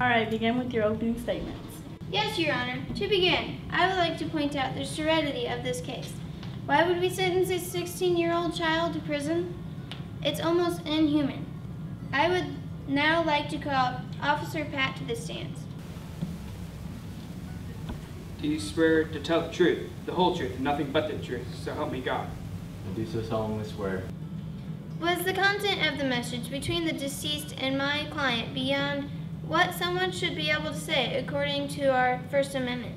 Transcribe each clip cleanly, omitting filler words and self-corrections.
All right, begin with your opening statements. Yes, Your Honor. To begin, I would like to point out the severity of this case. Why would we sentence a 16-year-old child to prison? It's almost inhuman. I would now like to call Officer Pat to the stand. Do you swear to tell the truth, the whole truth, and nothing but the truth, so help me God? I do so solemnly swear. Was the content of the message between the deceased and my client beyond what someone should be able to say according to our First Amendment?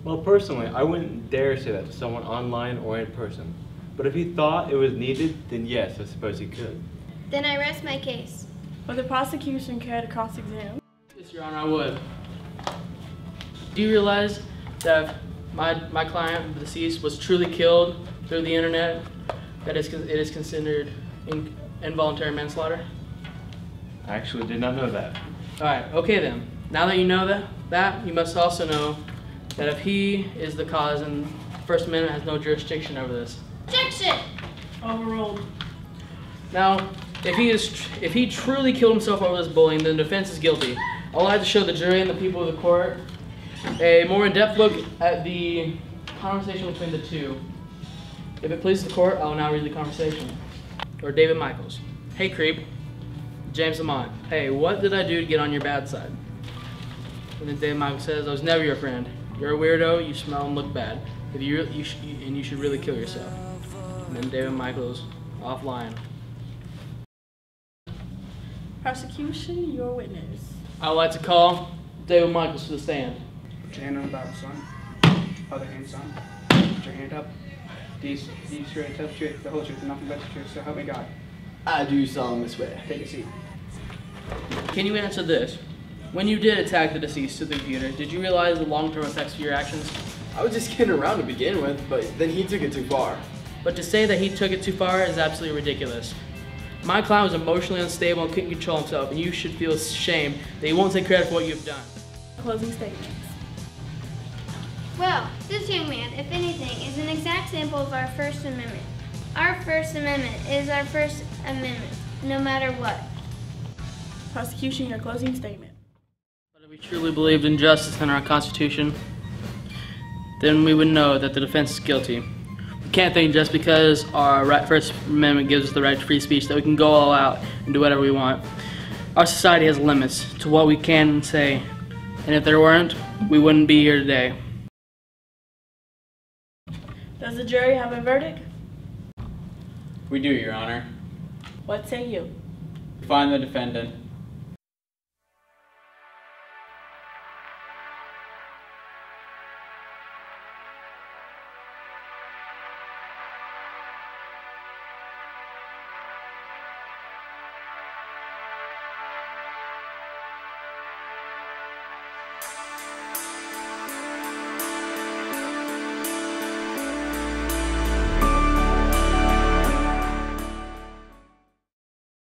Well, personally, I wouldn't dare say that to someone online or in person. But if he thought it was needed, then yes, I suppose he could. Then I rest my case. Will the prosecution care to cross-examine? Yes, Your Honor, I would. Do you realize that if my client, the deceased, was truly killed through the internet, that it is considered involuntary manslaughter? I actually did not know that. Alright, okay then. Now that you know that, you must also know that if he is the cause, and the First Amendment has no jurisdiction over this. Objection! Overruled. Now, if he truly killed himself over this bullying, then the defense is guilty. I would like to show the jury and the people of the court a more in-depth look at the conversation between the two. If it pleases the court, I will now read the conversation. Or David Michaels. Hey creep. James Lamont. Hey, what did I do to get on your bad side? And then David Michaels says, I was never your friend. You're a weirdo, you smell and look bad. You should really kill yourself. And then David Michaels offline. Prosecution, your witness. I would like to call David Michaels to the stand. Put your hand on the Bible, son. Other hand, son. Put your hand up. Do you swear to tell the truth, the whole truth, and nothing but the truth, so help me God? I do solemnly swear. Take a seat. Can you answer this? When you did attack the deceased to the computer, did you realize the long-term effects of your actions? I was just kidding around to begin with, but then he took it too far. But to say that he took it too far is absolutely ridiculous. My client was emotionally unstable and couldn't control himself, and you should feel shame that he won't take credit for what you've done. Closing statements. Well, this young man, if anything, is an exact sample of our First Amendment. Our First Amendment is our First Amendment, no matter what. Prosecution, your closing statement. But if we truly believed in justice and our Constitution, then we would know that the defense is guilty. We can't think just because our First Amendment gives us the right to free speech that we can go all out and do whatever we want. Our society has limits to what we can say, and if there weren't, we wouldn't be here today. Does the jury have a verdict? We do, Your Honor. What say you? Find the defendant